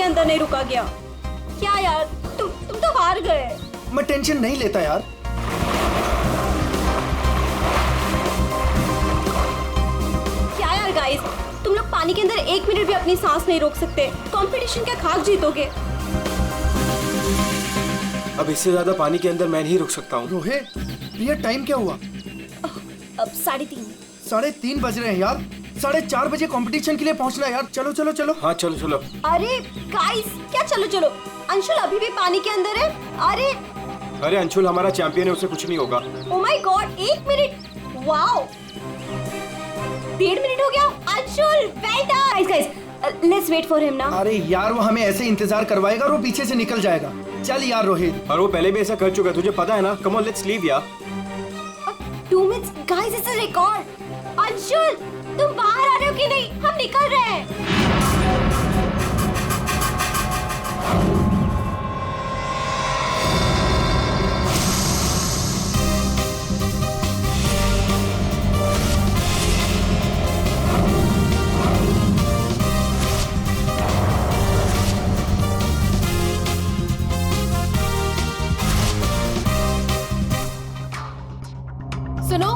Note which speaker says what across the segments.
Speaker 1: अंदर नहीं रुका गया। क्या यार, तुम तो हार गए।
Speaker 2: मैं टेंशन नहीं लेता यार।
Speaker 1: क्या यार गाइस, तुम लोग पानी के अंदर 1 मिनट भी अपनी सांस नहीं रोक सकते। कंपटीशन क्या खाक जीतोगे?
Speaker 3: अब इससे ज्यादा पानी के अंदर मैं नहीं रुक सकता हूँ।
Speaker 2: रोहित, प्रिया टाइम क्या हुआ?
Speaker 1: अब 3:30।
Speaker 2: 3:30 बज रहे हैं यार। 4:30 बजे कंपटीशन के लिए पहुंचना है यार। चलो चलो चलो।
Speaker 3: हाँ चलो चलो।
Speaker 1: अरे गाइस, क्या चलो चलो? अंशुल अभी भी पानी के अंदर है।
Speaker 3: अरे अंशुल हमारा चैंपियन है, उसे कुछ नहीं होगा।
Speaker 1: Oh my God, 1 minute. Wow, 1.5 minute हो गया। Anshul well done. Guys let's wait for him ना।
Speaker 2: अरे यार, वो हमें ऐसे इंतजार करवाएगा और वो पीछे से निकल जाएगा। चल यार रोहित।
Speaker 3: और वो पहले भी ऐसा कर चुका है, तुझे पता है ना। कम ऑन लेट्स लीव यार।
Speaker 1: 2 minutes guys, it's a record. Anshul तुम बाहर आ रहे हो कि नहीं? हम निकल रहे हैं।
Speaker 4: सुनो,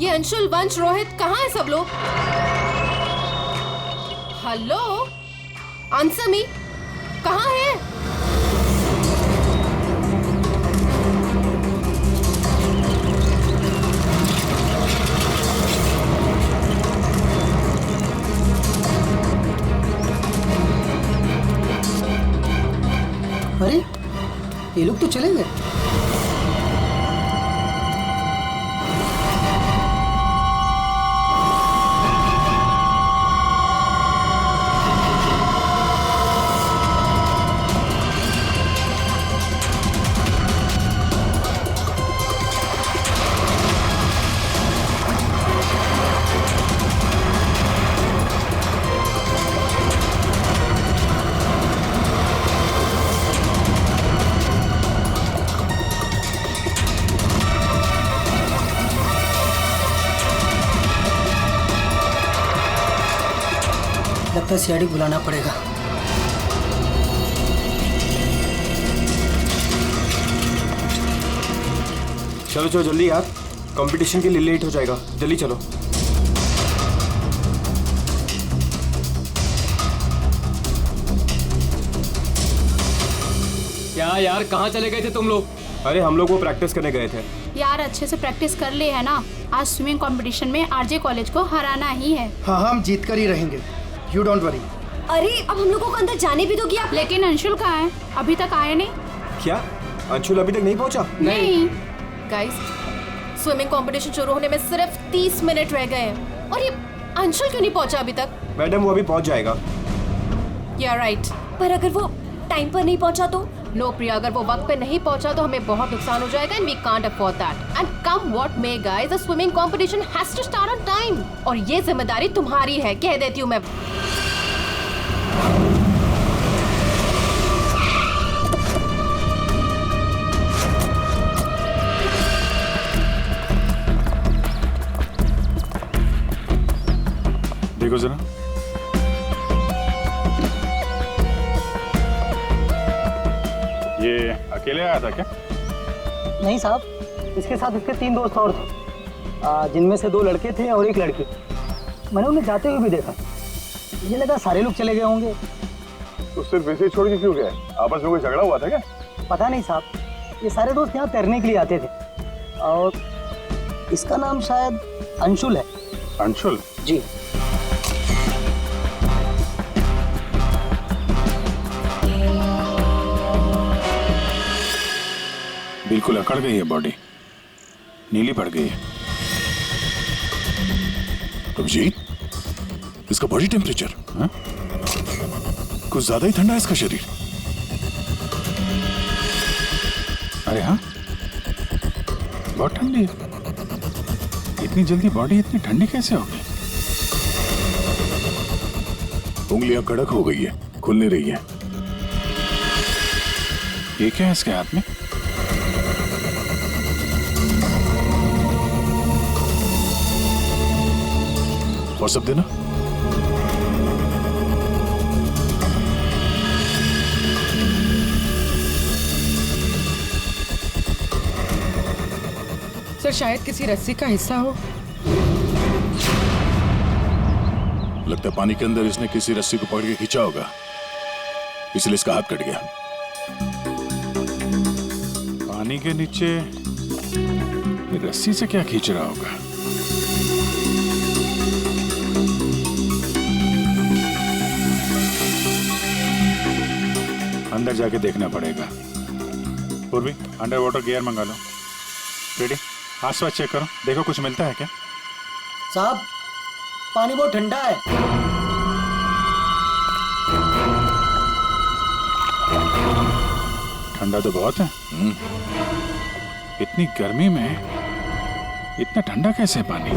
Speaker 4: ये अंशुल, वंश, रोहित कहाँ है सब लोग? हेलो, आंसर मी, कहाँ है?
Speaker 2: अरे ये लोग तो चले गए। लगता है सीआईडी बुलाना पड़ेगा।
Speaker 3: चलो चलो जल्दी यार, कंपटीशन के लिए लेट हो जाएगा। जल्दी चलो।
Speaker 5: क्या यार, कहाँ चले गए थे तुम लोग?
Speaker 3: अरे हम लोग वो प्रैक्टिस करने गए थे
Speaker 6: यार। अच्छे से प्रैक्टिस कर ले है ना। आज स्विमिंग कंपटीशन में आरजे कॉलेज को हराना ही है।
Speaker 2: हाँ हम जीत कर ही रहेंगे, यू डोंट वरी।
Speaker 1: अरे अब हम लोगों को अंदर जाने भी दोगी आप?
Speaker 6: लेकिन अंशुल कहाँ है? अभी तक आया नहीं।
Speaker 3: क्या अंशुल अभी तक नहीं पहुंचा?
Speaker 6: नहीं।
Speaker 4: गाइस, स्विमिंग कंपटीशन शुरू होने में सिर्फ 30 मिनट रह गए हैं और ये अंशुल क्यों नहीं पहुंचा अभी तक?
Speaker 3: मैडम वो अभी पहुंच जाएगा।
Speaker 4: या राइट।
Speaker 1: पर अगर वो टाइम पर नहीं पहुंचा तो?
Speaker 4: नो प्रिया, अगर वो वक्त पे नहीं पहुंचा तो हमें बहुत नुकसान हो जाएगा and we can't afford that. And come what may guys, the swimming competition has to start on time और ये जिम्मेदारी तुम्हारी है, कह देती हूँ मैं।
Speaker 7: देखो जरा, ये अकेले आया था क्या?
Speaker 8: नहीं साहब, इसके साथ इसके 3 दोस्त और थे, जिनमें से 2 लड़के थे और 1 लड़की। मैंने उन्हें जाते हुए भी देखा। मुझे लगा सारे लोग चले गए होंगे।
Speaker 7: तो सिर्फ ऐसे ही छोड़ के क्यों गया? आपस में कोई झगड़ा हुआ था क्या?
Speaker 8: पता नहीं साहब, ये सारे दोस्त यहाँ तैरने के लिए आते थे और इसका नाम शायद अंशुल है।
Speaker 7: अंशुल?
Speaker 8: जी।
Speaker 7: बिल्कुल अकड़ गई है बॉडी, नीली पड़ गई है। अभिजीत, इसका बॉडी टेम्परेचर कुछ ज्यादा ही ठंडा है इसका शरीर। अरे हाँ, बहुत ठंडी है। इतनी जल्दी बॉडी इतनी ठंडी कैसे हो गई? उंगलियां कड़क हो गई है, खुल नहीं रही है। ये क्या है इसके हाथ में? और सब देना।
Speaker 9: सर शायद किसी रस्सी का हिस्सा हो।
Speaker 7: लगता है पानी के अंदर इसने किसी रस्सी को पकड़ के खींचा होगा, इसलिए इसका हाथ कट गया। पानी के नीचे ये रस्सी से क्या खींच रहा होगा? अंदर जाके देखना पड़ेगा। पूर्वी, अंडर वाटर गियर मंगा लो। रेडी? आसपास चेक करो, देखो कुछ मिलता है क्या?
Speaker 8: साहब पानी बहुत ठंडा है।
Speaker 7: ठंडा तो बहुत है। इतनी गर्मी में इतना ठंडा कैसे पानी?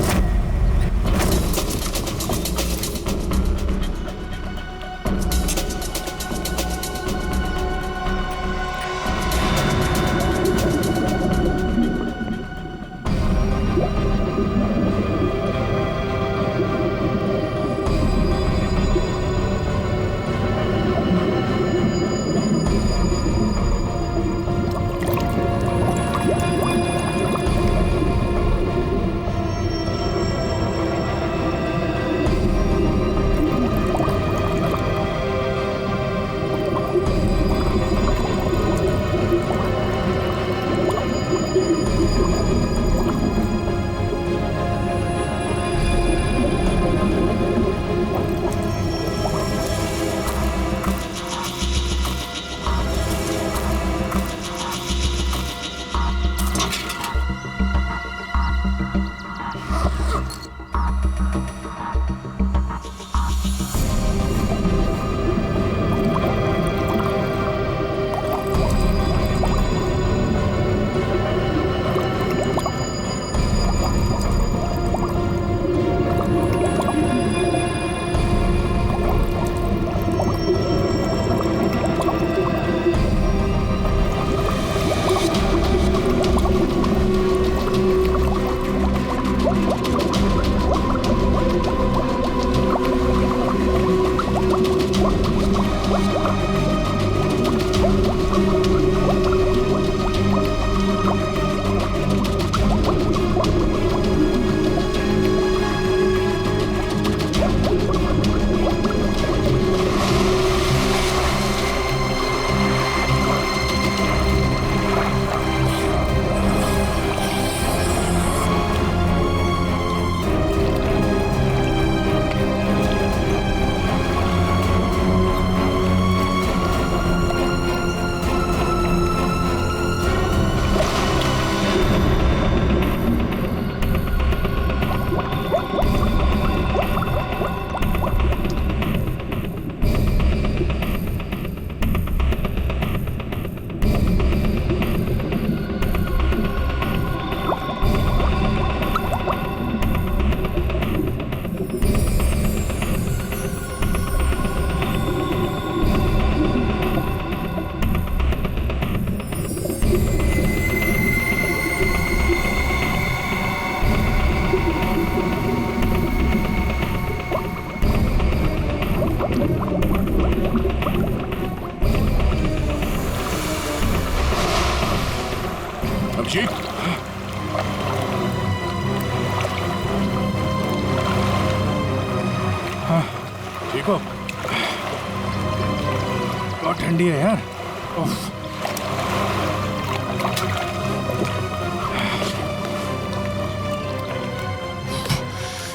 Speaker 7: अभिषेक, हाँ ठीक हो? बहुत ठंडी है यार। उफ।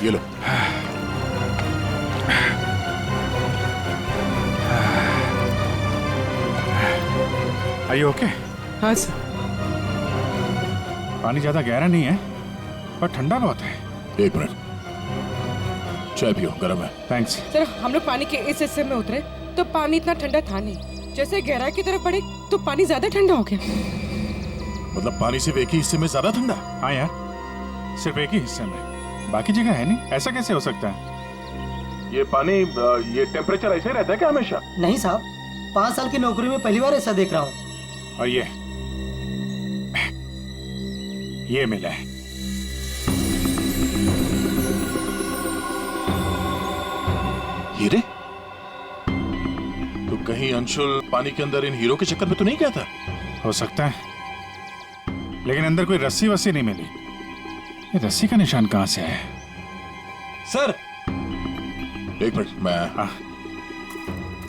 Speaker 7: ये लो। Are you okay?
Speaker 9: हाँ सर।
Speaker 7: पानी ज्यादा गहरा नहीं है पर ठंडा बहुत है। एक मिनट, चाय पियो, गर्म है। थैंक्स।
Speaker 9: सर हम लोग पानी के इस हिस्से में उतरे तो पानी इतना ठंडा था नहीं, जैसे गहराई की तरफ बढ़े तो पानी ज्यादा ठंडा हो गया।
Speaker 7: मतलब पानी सिर्फ एक ही हिस्से में ज्यादा ठंडा? हाँ यार, सिर्फ एक ही हिस्से में, बाकी जगह है नहीं। ऐसा कैसे हो सकता है? ये पानी, ये टेम्परेचर ऐसे रहता है क्या हमेशा?
Speaker 8: नहीं साहब, 5 साल की नौकरी में पहली बार ऐसा देख रहा हूँ।
Speaker 7: और ये मिला है। हीरे? तो कहीं अंशुल पानी के अंदर इन हीरो के चक्कर में तो नहीं गया था? हो सकता है, लेकिन अंदर कोई रस्सी वस्सी नहीं मिली। ये रस्सी का निशान कहाँ से आया?
Speaker 3: सर
Speaker 7: एक मिनट, मैं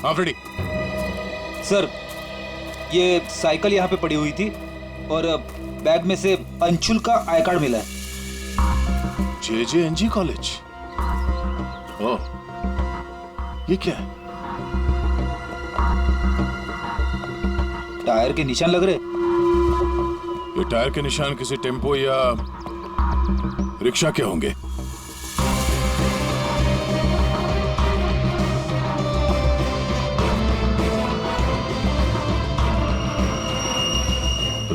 Speaker 7: हाँ रेडी।
Speaker 10: सर ये साइकिल यहाँ पे पड़ी हुई थी और बैग में से अंशुल का आई कार्ड मिला है।
Speaker 7: JJNG college. ओह, ये क्या है?
Speaker 10: टायर के निशान लग रहे।
Speaker 7: ये टायर के निशान किसी टेम्पो या रिक्शा के होंगे।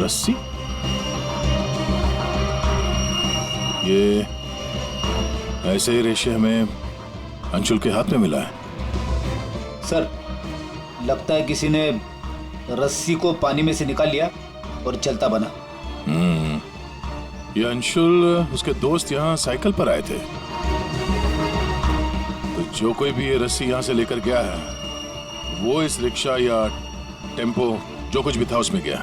Speaker 7: रस्सी? ये ऐसे ही रेशे हमें अंशुल के हाथ में मिला है।
Speaker 10: सर लगता है किसी ने रस्सी को पानी में से निकाल लिया और चलता बना।
Speaker 7: ये अंशुल उसके दोस्त यहाँ साइकिल पर आए थे, तो जो कोई भी ये रस्सी यहाँ से लेकर गया है वो इस रिक्शा या टेम्पो जो कुछ भी था उसमें गया।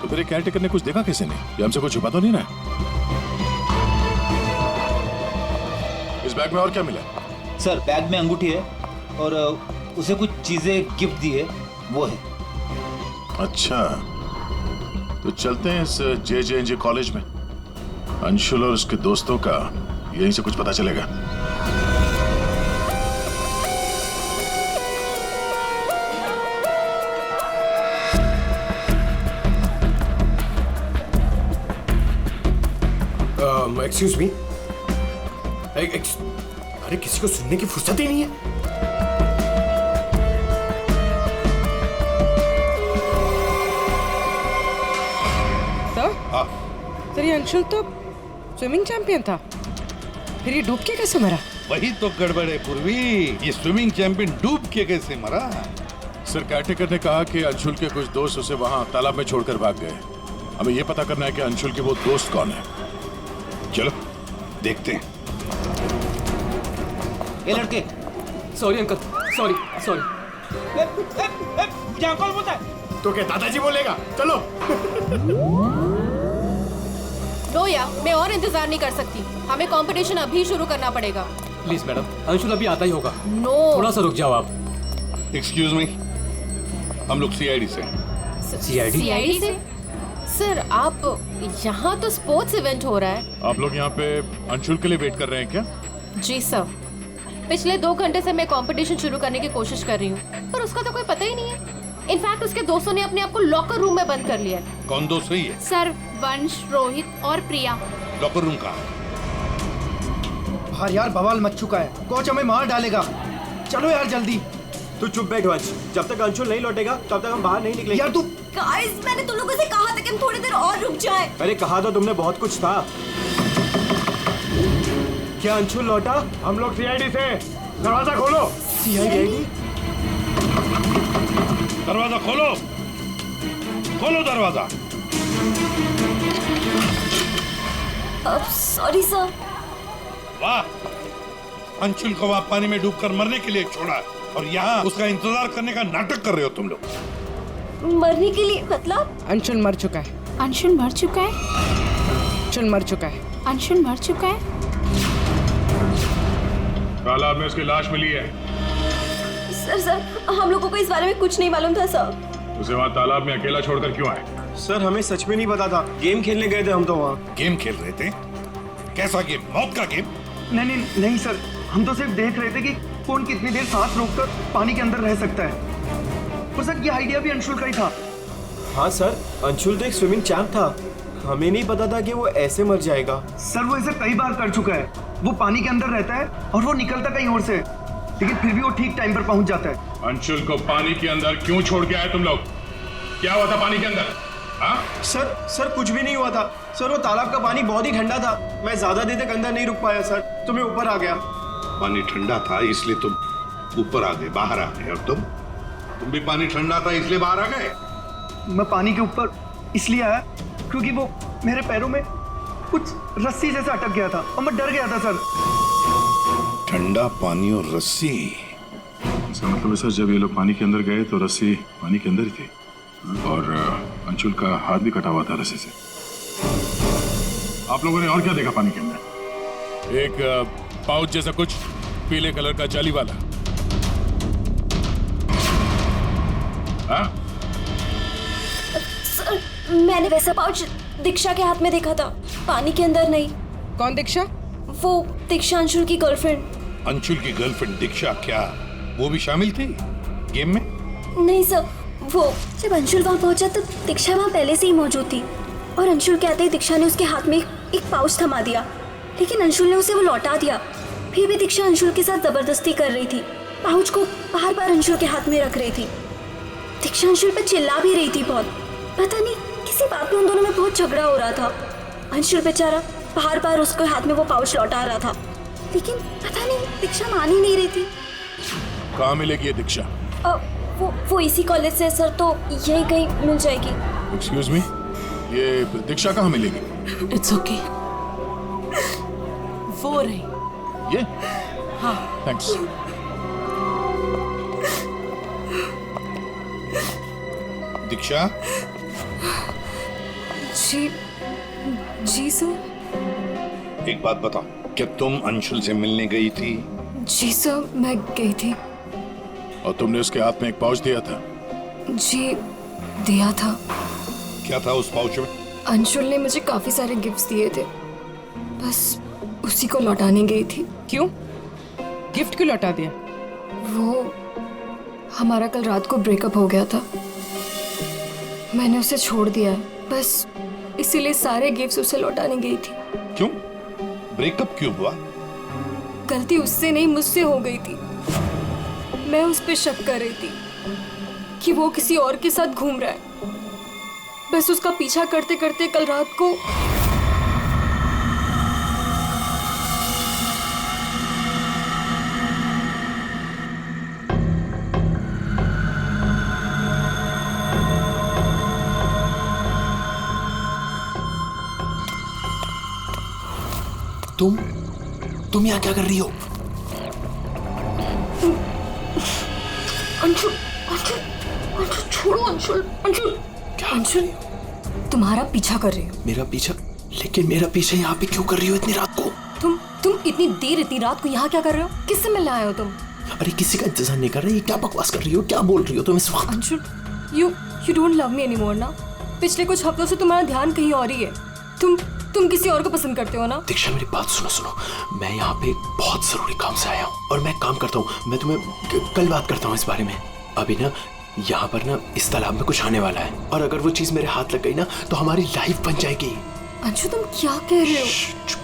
Speaker 7: तो फिर केयरटेकर ने कुछ देखा किसी ने? ये हमसे कुछ छुपा तो नहीं रहा? इस बैग में और क्या मिला?
Speaker 10: सर बैग में अंगूठी है और उसे कुछ चीजें गिफ्ट दी है, वो है।
Speaker 7: अच्छा, तो चलते हैं इस JJNG कॉलेज में। अंशुल और उसके दोस्तों का यहीं से कुछ पता चलेगा।
Speaker 3: Excuse me. अरे किसी को सुनने की फुर्सत ही नहीं है।
Speaker 9: सर ये अंशुल तो स्विमिंग चैंपियन था, फिर ये डूब के कैसे मरा?
Speaker 11: वही तो गड़बड़ है पूर्वी, ये स्विमिंग चैंपियन डूब के कैसे मरा?
Speaker 7: सर केयरटेकर ने कहा कि अंशुल के कुछ दोस्त उसे वहां तालाब में छोड़कर भाग गए। हमें यह पता करना है कि अंशुल के वो दोस्त कौन है।
Speaker 11: चलो देखते हैं।
Speaker 10: ये लड़के।
Speaker 5: Sorry uncle, sorry sorry.
Speaker 10: मुझे अंकल बोलता है
Speaker 3: तो क्या दादाजी बोलेगा? चलो।
Speaker 4: नो यार, मैं और इंतजार नहीं कर सकती। हमें कंपटीशन अभी शुरू करना पड़ेगा।
Speaker 5: प्लीज मैडम, अंशुल अभी आता ही होगा।
Speaker 4: नो,
Speaker 5: थोड़ा सा रुक जाओ आप।
Speaker 11: एक्सक्यूज मी, हम लोग CID से।
Speaker 4: CID से? सर आप यहाँ तो स्पोर्ट्स इवेंट हो रहा है।
Speaker 7: आप लोग यहाँ पे अंशुल के लिए वेट कर रहे हैं क्या?
Speaker 4: जी सर, पिछले 2 घंटे से मैं कंपटीशन शुरू करने की कोशिश कर रही हूँ, पर उसका तो कोई पता ही नहीं है। इनफैक्ट उसके दोस्तों ने अपने आप को लॉकर रूम में बंद कर लिया है।
Speaker 11: कौन दोस्त है ये?
Speaker 6: सर वंश, रोहित और प्रिया।
Speaker 11: लॉकर रूम कहाँ?
Speaker 2: बाहर यार बवाल मच चुका है, कोच हमें मार डालेगा। चलो यार जल्दी।
Speaker 3: तू चुप बैठ वंश, जब तक अंशुल नहीं लौटेगा तब तक हम बाहर नहीं निकलेंगे।
Speaker 2: यार तू।
Speaker 1: गाइस मैंने तुम लोगों से कहा था कि हम थोड़ी देर और रुक जाएं।
Speaker 3: अरे कहा तो तुमने बहुत कुछ था। क्या अंशुल लौटा? हम लोग CID से। दरवाजा खोलो। CID?
Speaker 11: दरवाजा खोलो, खोलो दरवाजा।
Speaker 1: Sorry sir.
Speaker 11: वाह, अंशुल को वहां पानी में डूबकर मरने के लिए छोड़ा और यहाँ उसका इंतजार करने का नाटक कर रहे हो तुम लोग।
Speaker 1: मरने के लिए मतलब?
Speaker 9: अंशुल मर चुका है।
Speaker 6: अंशुल मर चुका है?
Speaker 9: अंशुल मर चुका है।
Speaker 6: अंशुल मर चुका है?
Speaker 7: तालाब में उसकी लाश मिली है।
Speaker 1: सर हम लोगों को इस बारे में कुछ नहीं मालूम था सर।
Speaker 7: उसे वहाँ तालाब में अकेला छोड़कर क्यों आए?
Speaker 3: सर हमें सच में नहीं पता था, गेम खेलने गए थे हम तो वहाँ।
Speaker 11: गेम खेल रहे थे? कैसा गेम? मौत का गेम?
Speaker 2: नहीं सर, हम तो सिर्फ देख रहे थे कि कौन कितनी देर सांस रोककर पानी के अंदर रह सकता है। और सर ये आइडिया भी अंशुल का ही था।
Speaker 3: हाँ सर, अंशुल तो एक स्विमिंग चैंप था, हमें नहीं पता था कि वो ऐसे मर जाएगा।
Speaker 2: सर वो ऐसा कई बार कर चुका है। वो पानी के अंदर रहता है और वो निकलता कहीं और से, लेकिन फिर भी वो ठीक टाइम पर पहुंच जाता है।
Speaker 7: अंशुल को पानी के अंदर क्यों छोड़ के आए तुम लोग? क्या हुआ था पानी के अंदर? हाँ?
Speaker 3: सर कुछ भी नहीं हुआ था सर। वो तालाब का पानी बहुत ही ठंडा था, मैं ज्यादा देर तक अंदर नहीं रुक पाया सर, तो मैं ऊपर आ गया।
Speaker 11: पानी ठंडा था इसलिए तुम ऊपर आ गए, बाहर आ गए। और तुम भी पानी ठंडा था इसलिए बाहर आ गए?
Speaker 2: मैं पानी के ऊपर इसलिए आया क्योंकि वो मेरे पैरों में कुछ रस्सी जैसा अटक गया था और मैं डर गया था सर।
Speaker 11: ठंडा पानी और रस्सी?
Speaker 7: इसका मतलब है सर, जब ये लोग पानी के अंदर गए तो रस्सी पानी के अंदर ही थी और अंशुल का हाथ भी कटा हुआ था रस्सी से। आप लोगों ने और क्या देखा पानी के अंदर? एक पाउच जैसा कुछ पीले कलर का जाली वाला। हाँ?
Speaker 1: सर, मैंने वैसा पाउच दीक्षा के हाथ में देखा था, पानी के अंदर नहीं।
Speaker 9: कौन दीक्षा?
Speaker 1: वो दीक्षा अंशुल की गर्लफ्रेंड।
Speaker 11: अंशुल की गर्लफ्रेंड दीक्षा, क्या वो भी शामिल थी गेम में?
Speaker 1: नहीं सर, वो जब अंशुल वहाँ पहुंचा तो दीक्षा वहाँ पहले से ही मौजूद थी और अंशुल के आते ही दीक्षा ने उसके हाथ में एक पाउच थमा दिया, लेकिन अंशुल ने उसे वो लौटा दिया। फिर भी दीक्षा अंशुल के साथ जबरदस्ती कर रही थी, पाउच को बार बार अंशुल के हाथ में रख रही थी। दीक्षा अंशुल पर चिल्ला भी रही थी बहुत, पता नहीं किसी बात में उन दोनों में बहुत झगड़ा हो रहा था। अंशुल बेचारा बार बार उसके हाथ में वो पाउच लौटा रहा था, लेकिन पता नहीं दीक्षा मान ही नहीं रही थी।
Speaker 7: कहाँ मिलेगी ये दीक्षा?
Speaker 1: वो इसी कॉलेज से सर, तो यही कहीं मिल जाएगी।
Speaker 7: एक्सक्यूज मी, ये दीक्षा कहाँ मिलेगी?
Speaker 9: इट्स ओके, वो रही।
Speaker 7: ये?
Speaker 9: हाँ।
Speaker 7: थैंक्स।
Speaker 11: दीक्षा?
Speaker 1: जी सर।
Speaker 11: एक बात बताओ, क्या तुम अंशुल से मिलने गई थी?
Speaker 1: जी सर, मैं गई थी।
Speaker 7: और तुमने उसके हाथ में एक पाउच दिया था?
Speaker 1: जी दिया था।
Speaker 11: क्या था उस पाउच में?
Speaker 1: अंशुल ने मुझे काफी सारे गिफ्ट्स दिए थे, बस उसी को लौटाने गई थी।
Speaker 9: क्यों? गिफ्ट क्यों लौटा दिया?
Speaker 1: वो हमारा कल रात को ब्रेकअप हो गया था, मैंने उसे छोड़ दिया है, बस इसीलिए सारे गिफ्ट्स उसे लौटाने गई थी।
Speaker 11: क्यों? ब्रेकअप क्यों हुआ?
Speaker 1: गलती उससे नहीं मुझसे हो गई थी। मैं उस पे शक कर रही थी कि वो किसी और के साथ घूम रहा है, बस उसका पीछा करते करते कल रात को
Speaker 5: तुम यहाँ क्या कर रही हो?
Speaker 1: अंशुल, अंशुल, अंशुल छोड़ो अंशुल, अंशुल।
Speaker 5: क्या?
Speaker 1: अंशुल, तुम्हारा पीछा कर रही हो।
Speaker 5: मेरा पीछा? लेकिन मेरा पीछा यहाँ पे क्यों कर रही हो इतनी रात को?
Speaker 1: तुम इतनी देर इतनी रात को यहाँ क्या कर रहे हो? किससे मिलने आए हो तुम?
Speaker 5: अरे किसी का इंतजार नहीं कर रही, क्या बकवास कर रही हो, क्या बोल रही हो तुम इस वक्त?
Speaker 1: Anshul, you don't love me anymore ना? पिछले कुछ हफ्तों से तुम्हारा ध्यान कहीं और ही है। तुम किसी और को पसंद करते हो ना?
Speaker 5: दीक्षा मेरी बात सुनो, मैं यहाँ पे बहुत जरूरी काम से आया हूँ और मैं काम करता हूँ। मैं तुम्हें कल बात करता हूँ इस बारे में। अभी ना यहाँ पर ना इस तालाब में कुछ आने वाला है और अगर वो चीज मेरे हाथ लग गई ना तो हमारी लाइफ बन जाएगी।
Speaker 1: अंशु, तुम क्या कह रहे हो?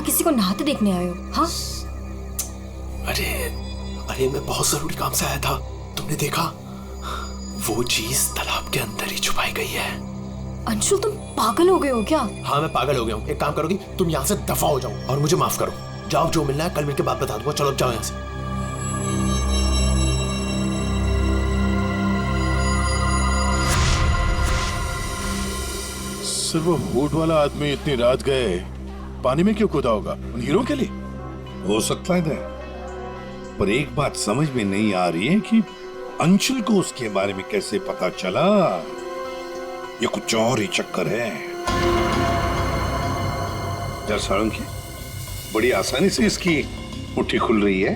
Speaker 1: किसी को नहाते देखने आए हो? हाँ?
Speaker 5: अरे मैं बहुत जरूरी काम से आया था। तुमने देखा? वो चीज तालाब के अंदर ही छुपाई गई है।
Speaker 1: अंशुल, तुम पागल हो गए हो क्या?
Speaker 5: हाँ, मैं पागल हो गया हूँ। एक काम करोगी, तुम यहाँ से दफा हो जाओ और मुझे माफ करो। जाओ, जो मिलना है कल मिलके बात बता दूंगा। चलो जाओ यहाँ से।
Speaker 7: सर, वो हुड वाला आदमी इतनी रात गए पानी में क्यों कूदा होगा? उन हीरो के लिए?
Speaker 11: हो सकता है, पर एक बात समझ में नहीं आ रही है कि अंशुल को उसके बारे में कैसे पता चला। ये कुछ और ही चक्कर है। जरा साळुंखे, बड़ी आसानी से इसकी मुट्ठी खुल रही है।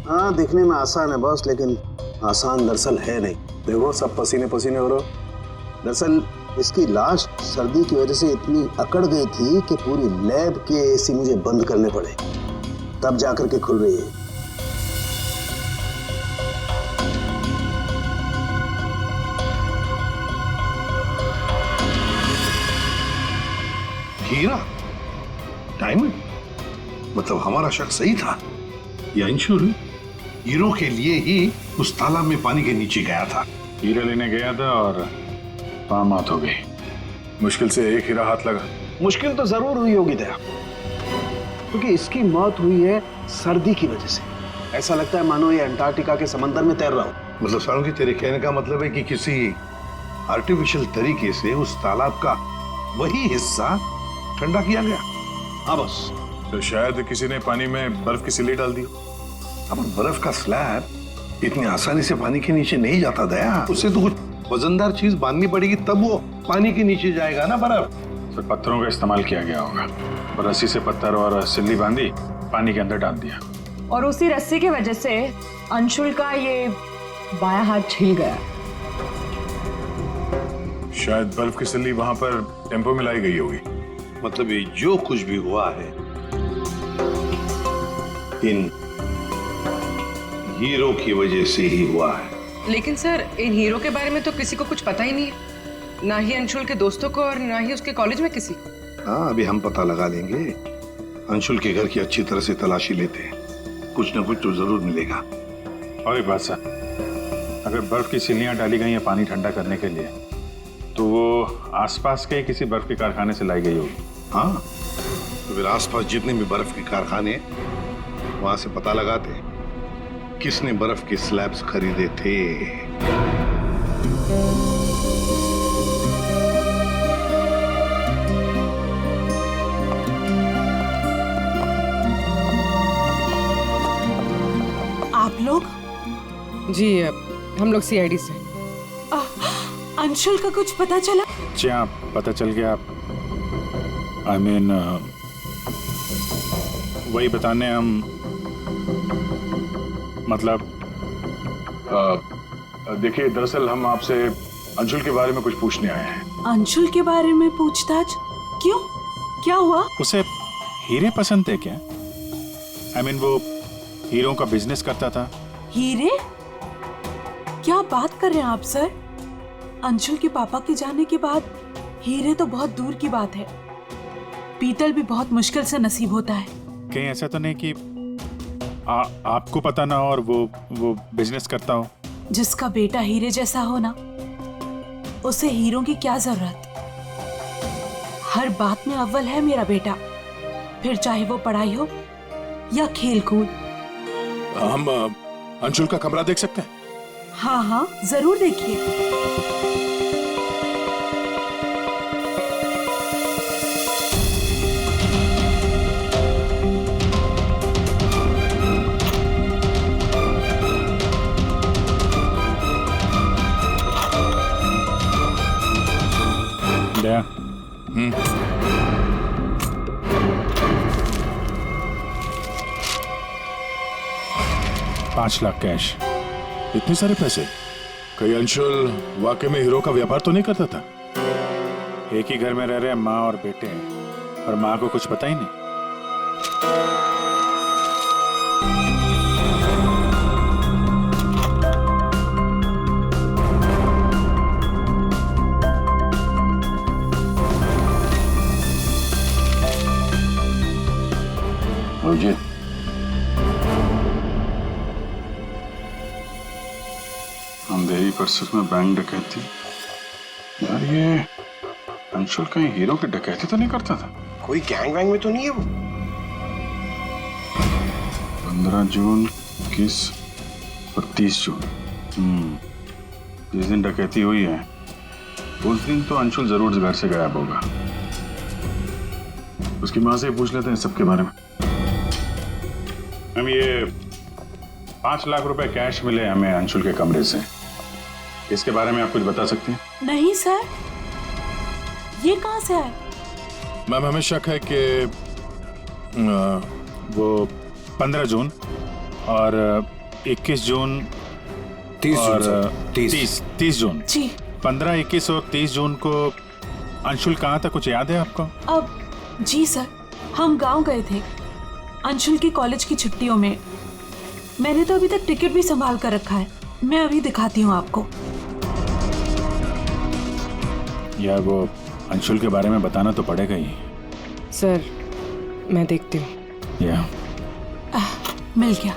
Speaker 12: हाँ, दिखने में आसान है बॉस, लेकिन आसान दरअसल है नहीं। देखो सब पसीने पसीने हो रहे। दरअसल इसकी लाश सर्दी की वजह से इतनी अकड़ गई थी कि पूरी लैब के एसी मुझे बंद करने पड़े, तब जाकर के खुल रही है।
Speaker 11: हीरा, डायमंड, मतलब हमारा शक सही था। ये अंशुल हीरो के लिए ही उस तालाब में पानी के नीचे गया था।
Speaker 7: हीरा लेने गया था और वहां मौत हो गई। मुश्किल से एक हीरा हाथ लगा।
Speaker 12: मुश्किल तो जरूर हुई होगी दया, क्योंकि इसकी मौत हुई है सर्दी की वजह से। ऐसा लगता है मानो ये अंटार्कटिका के समंदर में तैर रहा हो।
Speaker 11: मतलब सारुंगी, तेरे कहने का मतलब है कि किसी आर्टिफिशियल तरीके से उस तालाब का वही हिस्सा ठंडा किया गया।
Speaker 12: हाँ बस,
Speaker 7: तो शायद किसी ने पानी में बर्फ की सिल्ली डाल दी।
Speaker 11: अब बर्फ का स्लैब इतनी आसानी से पानी के नीचे नहीं जाता दया। उससे तो कुछ वजनदार चीज बांधनी पड़ेगी, तब वो पानी के नीचे जाएगा ना बर्फ।
Speaker 7: तो पत्थरों का इस्तेमाल किया गया होगा और रस्सी से पत्थर और सिल्ली बांधी पानी के अंदर डाल दिया।
Speaker 9: और उसी रस्सी की वजह से अंशुल का ये बायां हाथ छिल गया।
Speaker 7: शायद बर्फ की सिल्ली वहां पर टेम्पो में लाई गई होगी।
Speaker 11: मतलब ये जो कुछ भी हुआ है इन हीरो की वजह से ही हुआ है।
Speaker 9: लेकिन सर, इन हीरो के बारे में तो किसी को कुछ पता ही नहीं है, ना ही अंशुल के दोस्तों को और ना ही उसके कॉलेज में किसी को।
Speaker 11: हाँ, अभी हम पता लगा लेंगे। अंशुल के घर की अच्छी तरह से तलाशी लेते हैं, कुछ ना कुछ तो जरूर मिलेगा।
Speaker 7: और एक बात सर, अगर बर्फ की सिल्लियां डाली गई हैं पानी ठंडा करने के लिए, तो वो आसपास के किसी बर्फ के कारखाने से लाई गई होगी।
Speaker 11: हाँ, तो फिर आसपास जितने भी बर्फ के कारखाने हैं, वहां से पता लगाते किसने बर्फ के स्लैब्स खरीदे थे।
Speaker 9: आप लोग? जी, हम लोग सीआईडी से। अंशुल का कुछ पता चला?
Speaker 7: जी हाँ, पता चल गया। I mean, वही बताने हम, मतलब देखिए, दरअसल हम आपसे अंशुल के बारे में कुछ पूछने आए हैं।
Speaker 9: अंशुल के बारे में पूछताछ? क्यों, क्या हुआ?
Speaker 7: उसे हीरे पसंद थे क्या? I mean, वो हीरों का बिजनेस करता था।
Speaker 9: हीरे? क्या बात कर रहे हैं आप सर? अंशुल के पापा के जाने के बाद हीरे तो बहुत दूर की बात है। पीतल भी बहुत मुश्किल से नसीब होता है।
Speaker 7: कहीं ऐसा तो नहीं कि आपको पता ना और वो बिजनेस करता हो?
Speaker 9: जिसका बेटा हीरे जैसा हो ना, उसे हीरों की क्या जरूरत। हर बात में अव्वल है मेरा बेटा, फिर चाहे वो पढ़ाई हो या खेल कूद।
Speaker 7: हम अंशुल का कमरा देख सकते हैं?
Speaker 9: हाँ हाँ, जरूर देखिए।
Speaker 7: दया, 5 लाख कैश। इतने सारे पैसे? कहीं अंशुल वाकई में हीरो का व्यापार तो नहीं करता था? एक ही घर में रह रहे माँ और बेटे, और माँ को कुछ पता ही नहीं।
Speaker 11: मुझे
Speaker 7: अंधेरी पर सच में बैंक डकैती। यार, ये अंशुल कहीं हीरो की डकैती तो नहीं करता था?
Speaker 12: कोई गैंग वैंग में तो नहीं है वो?
Speaker 7: 15 जून, 21 और 30 जून। जिस दिन डकैती हुई है उस दिन तो अंशुल जरूर घर से गायब होगा। उसकी माँ से पूछ लेते हैं सबके बारे में। हम ये 5 लाख रुपए कैश मिले हमें अंशुल के कमरे से, इसके बारे में आप कुछ बता सकते हैं?
Speaker 9: नहीं सर, ये कहाँ से आए?
Speaker 7: मैम, हमें शक है कि वो 15 जून और 21 जून
Speaker 5: 30
Speaker 7: और
Speaker 5: जून
Speaker 7: 30 जून
Speaker 9: जी
Speaker 7: 15, 21 और 30 जून को अंशुल कहाँ था, कुछ याद है आपको?
Speaker 9: अब जी सर, हम गांव गए थे अंशुल की कॉलेज की छुट्टियों में। मैंने तो अभी तक टिकट भी संभाल कर रखा है, मैं अभी दिखाती हूँ आपको।
Speaker 7: यार वो अंशुल के बारे में बताना तो पड़ेगा ही।
Speaker 13: सर मैं देखती हूँ।
Speaker 7: या
Speaker 9: मिल गया।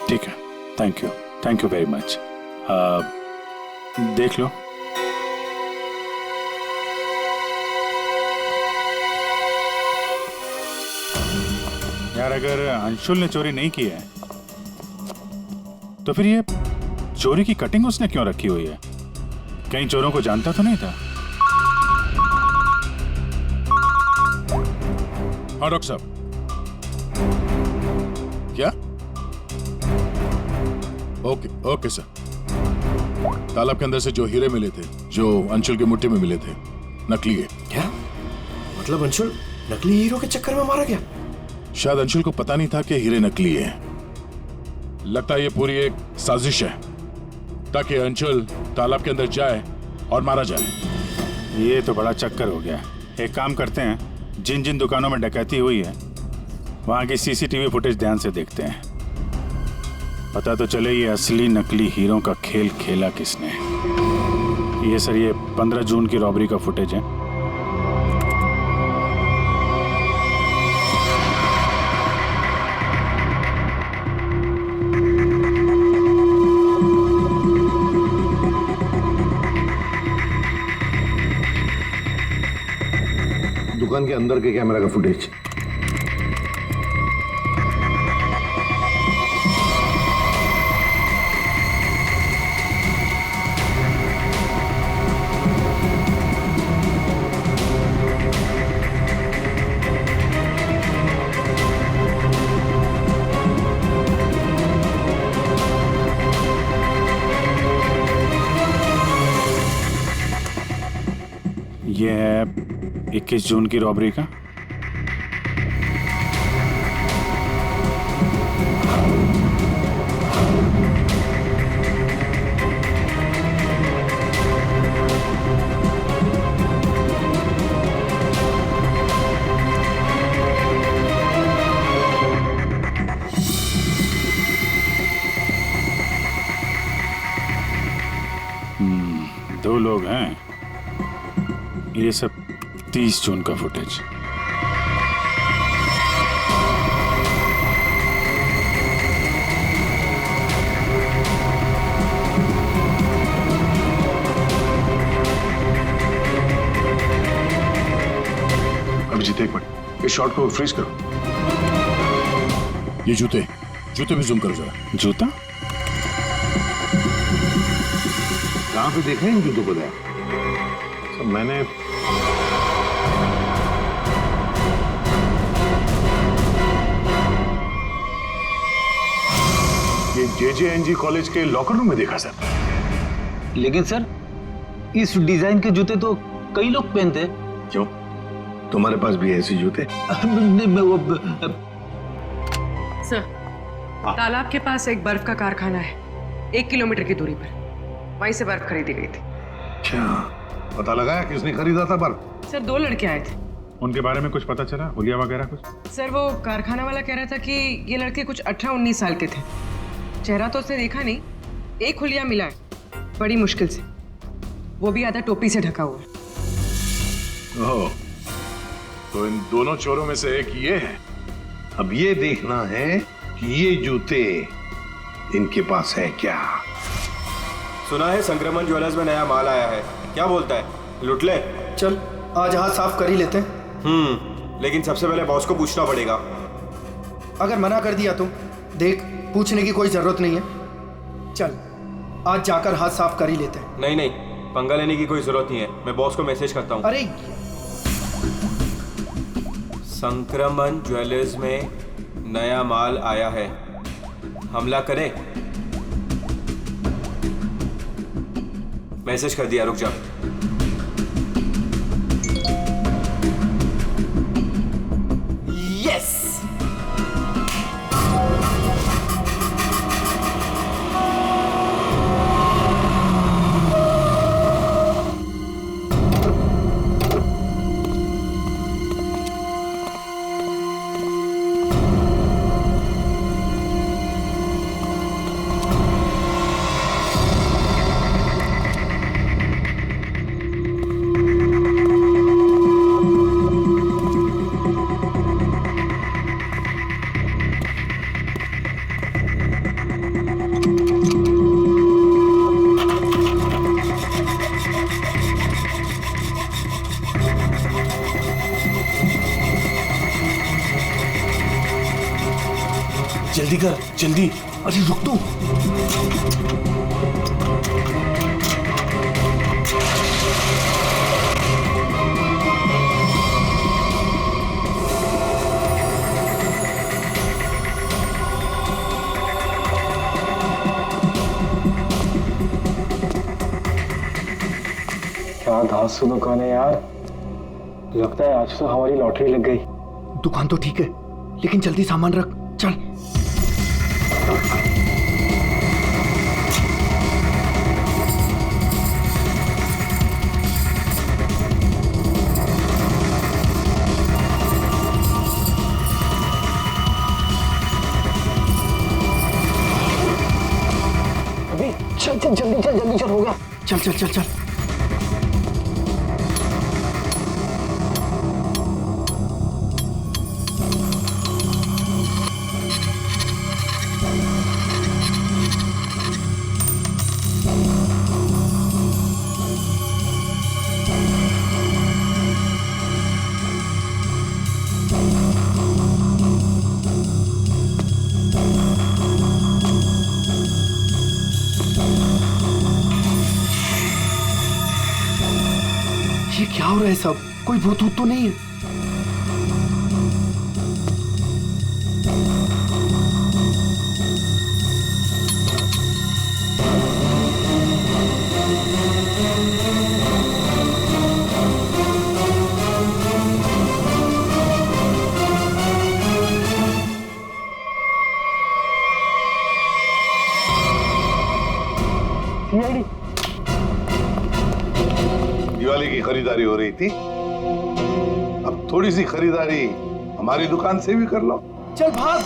Speaker 7: ठीक है, थैंक यू वेरी मच। देख लो। यार अगर अंशुल ने चोरी नहीं की है तो फिर ये चोरी की कटिंग उसने क्यों रखी हुई है? कहीं चोरों को जानता तो नहीं था? हाँ डॉक्टर साहब। क्या? Okay sir. तालाब के अंदर से जो हीरे मिले थे, जो अंशुल की मुट्ठी में मिले थे, नकली है।
Speaker 5: क्या मतलब? अंशुल नकली हीरो के चक्कर में मारा गया?
Speaker 7: शायद अंशुल को पता नहीं था कि हीरे नकली है। लगता है ये पूरी एक साजिश है ताकि अंशुल तालाब के अंदर जाए और मारा जाए। ये तो बड़ा चक्कर हो गया। एक काम करते हैं, जिन जिन दुकानों में डकैती हुई है वहां की सीसीटीवी फुटेज ध्यान से देखते हैं, पता तो चले ये असली नकली हीरो का खेल खेला किसने। ये सर, ये 15 जून की रॉबरी का फुटेज है।
Speaker 11: दुकान के अंदर के कैमरा का फुटेज।
Speaker 7: ये है 21 जून की रॉबरी का। दो लोग हैं। ये सब 30 जून का फुटेज।
Speaker 11: अभिजीत एक मिनट, इस शॉट को फ्रीज करो। ये जूते भी जूम करो जरा।
Speaker 7: जूता
Speaker 11: कहाँ पे देखा है इन जूतों को? सब मैंने ये JJNG कॉलेज के लॉकर रूम में देखा सर।
Speaker 10: लेकिन सर इस डिजाइन के जूते तो कई लोग पहनते हैं।
Speaker 11: क्यों, तुम्हारे पास भी ऐसे जूते?
Speaker 13: सर तालाब के पास एक बर्फ का कारखाना है, 1 किलोमीटर की दूरी पर। वहीं से बर्फ खरीदी गई थी।
Speaker 11: क्या पता लगाया किसने खरीदा था बर्फ?
Speaker 13: सर 2 लड़के आए थे।
Speaker 7: उनके बारे में कुछ पता चला? हुलिया वगैरह कुछ?
Speaker 13: सर वो कारखाना वाला कह रहा था कि ये लड़के कुछ 18-19 साल के थे। चेहरा तो उसने देखा नहीं, एक हुलिया मिला है बड़ी मुश्किल से, वो भी आधा टोपी से ढका हुआ है।
Speaker 11: ओह, तो इन दोनों चोरों में से एक ये है। अब ये देखना है कि ये जूते इनके पास है क्या।
Speaker 3: सुना है संक्रमण ज्वेलर्स में नया माल आया है, क्या बोलता है, लुट ले?
Speaker 2: चल आज हाथ साफ कर ही लेते हैं।
Speaker 3: लेकिन सबसे पहले बॉस को पूछना पड़ेगा।
Speaker 2: अगर मना कर दिया तो देख, पूछने की कोई जरूरत नहीं है। चल आज जाकर हाथ साफ कर ही लेते हैं।
Speaker 3: नहीं, पंगा लेने की कोई जरूरत नहीं है, मैं बॉस को मैसेज करता हूँ।
Speaker 2: अरे
Speaker 3: संक्रमण ज्वेलर्स में नया माल आया है, हमला करे। मैसेज कर दिया, रुक जा।
Speaker 5: जल्दी, अरे रुक तो।
Speaker 8: क्या धांसू दुकान है यार, लगता है आज तो हमारी लॉटरी लग गई।
Speaker 2: दुकान तो ठीक है, लेकिन जल्दी सामान रख, चल।
Speaker 8: अभी चल चल जल्दी चल, जल्दी चल, होगा।
Speaker 2: चल चल चल चल। ये क्या हो रहा है सब? कोई भूत ऊत तो नहीं है?
Speaker 8: सीआईडी
Speaker 11: दिवाली की खरीदारी हो रही थी, अब थोड़ी सी खरीदारी हमारी दुकान से भी कर लो।
Speaker 2: चल भाग।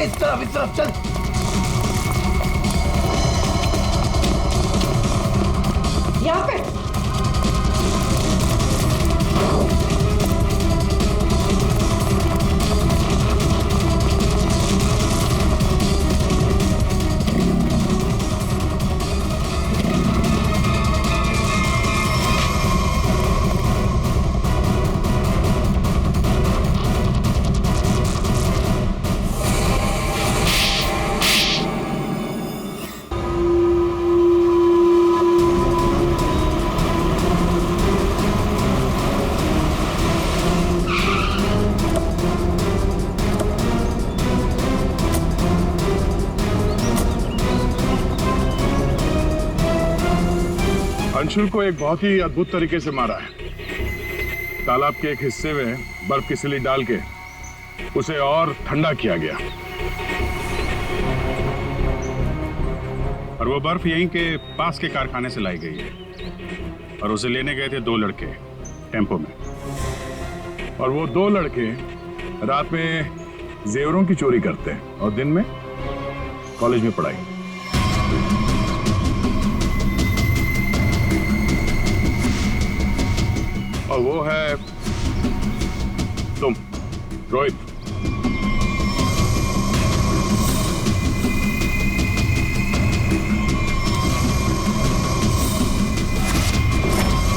Speaker 2: इस तरफ चल।
Speaker 13: यहाँ पे
Speaker 7: अंशुल को एक बहुत ही अद्भुत तरीके से मारा है। तालाब के एक हिस्से में बर्फ की सिल्ली डाल के उसे और ठंडा किया गया, और वो बर्फ यहीं के पास के कारखाने से लाई गई है, और उसे लेने गए थे 2 लड़के टेम्पो में, और वो 2 लड़के रात में जेवरों की चोरी करते हैं और दिन में कॉलेज में पढ़ाई। और वो है तुम, रोहित।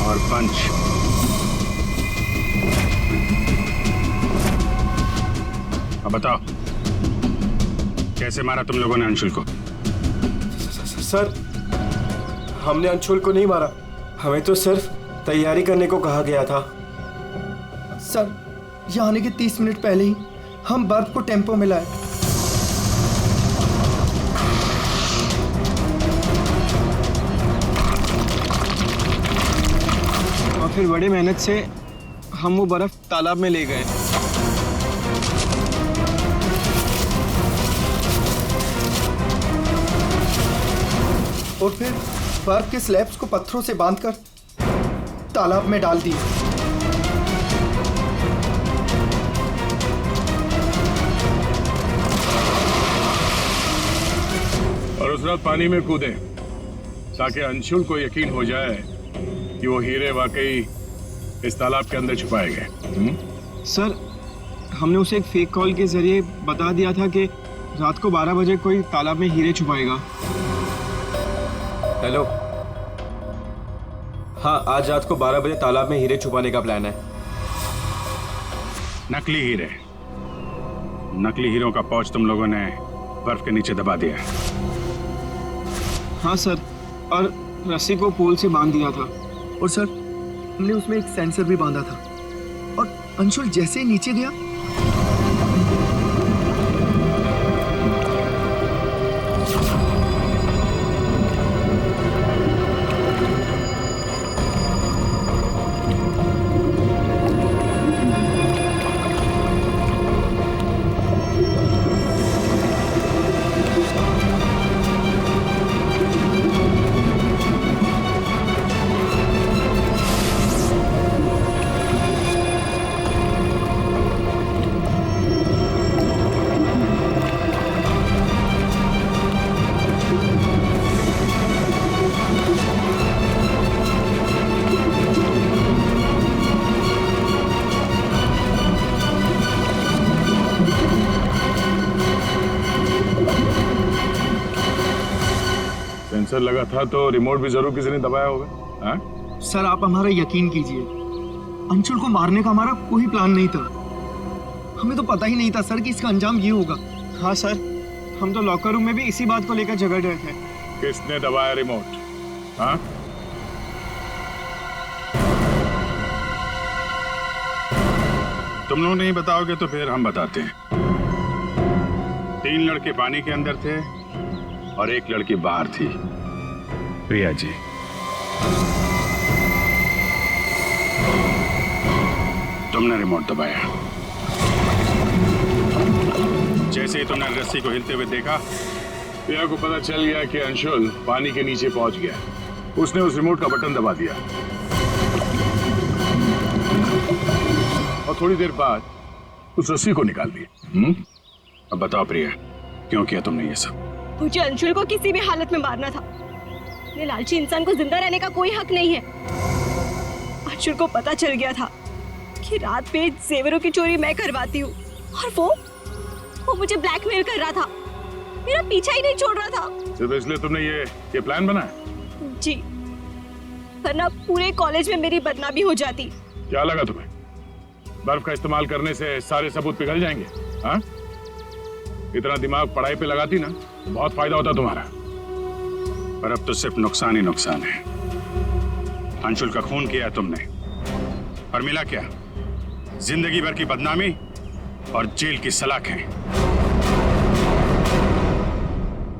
Speaker 7: और पंच। अब बताओ, कैसे मारा तुम लोगों ने अंशुल को?
Speaker 3: सर, हमने अंशुल को नहीं मारा, हमें तो सिर्फ तैयारी करने को कहा गया था।
Speaker 2: सर, यहाँ आने के 30 मिनट पहले ही हम बर्फ को टेम्पो में लाए।
Speaker 3: और फिर बड़ी मेहनत से हम वो बर्फ तालाब में ले गए।
Speaker 2: और फिर बर्फ के स्लैब्स को पत्थरों से बांधकर तालाब में डाल दिए।
Speaker 7: और उस रात पानी में कूदे ताकि अंशुल को यकीन हो जाए कि वो हीरे वाकई इस तालाब के अंदर छुपाए गए।
Speaker 3: सर,
Speaker 2: हमने उसे एक फेक कॉल के जरिए बता दिया था कि रात को 12 बजे कोई तालाब में हीरे छुपाएगा।
Speaker 3: हेलो, हाँ, आज रात को 12 बजे तालाब में हीरे छुपाने का प्लान है।
Speaker 7: नकली हीरे, नकली हीरों का पाउच तुम लोगों ने बर्फ के नीचे दबा दिया।
Speaker 2: हाँ सर, और रस्सी को पोल से बांध दिया था। और सर, हमने उसमें एक सेंसर भी बांधा था। और अंशुल जैसे ही नीचे गया,
Speaker 7: सेंसर लगा था तो रिमोट भी जरूर किसी ने दबाया होगा। हाँ?
Speaker 2: सर आप हमारा यकीन कीजिए, अंशुल को मारने का हमारा कोई प्लान नहीं था। हमें तो पता ही नहीं था सर कि इसका अंजाम ये होगा। हाँ सर, हम तो लॉकर रूम में भी इसी बात को लेकर झगड़ रहे थे।
Speaker 7: किसने दबाया रिमोट? हाँ? तुम लोग नहीं बताओगे तो फिर हम बताते हैं। 3 लड़के पानी के अंदर थे और 1 लड़की बाहर थी, प्रिया जी। तुमने रिमोट दबाया। जैसे ही तुमने रस्सी को हिलते हुए देखा, प्रिया को पता चल गया कि अंशुल पानी के नीचे पहुंच गया। उसने उस रिमोट का बटन दबा दिया और थोड़ी देर बाद उस रस्सी को निकाल दिया। अब बताओ प्रिया, क्यों किया तुमने ये सब?
Speaker 1: मुझे अंशुल को किसी भी हालत में मारना था। ये लालची इंसान को जिंदा रहने का कोई हक नहीं है। अंशुल को पता चल गया था कि रात पे जेवरों की चोरी मैं करवाती हूँ, और वो मुझे ब्लैकमेल कर रहा था, मेरा पीछा ही नहीं छोड़ रहा था।
Speaker 7: सिर्फ इसलिए तुमने ये प्लान बनाया?
Speaker 1: जी, वरना पूरे कॉलेज में मेरी बदनामी हो जाती।
Speaker 7: क्या लगा तुम्हें बर्फ का इस्तेमाल करने से सारे सबूत पिघल जाएंगे? हाँ? इतना दिमाग पढ़ाई पे लगाती ना तो बहुत फायदा होता तुम्हारा। पर अब तो सिर्फ नुकसान ही नुकसान है। अंशुल का खून किया तुमने, और मिला क्या? जिंदगी भर की बदनामी और जेल की सलाखें।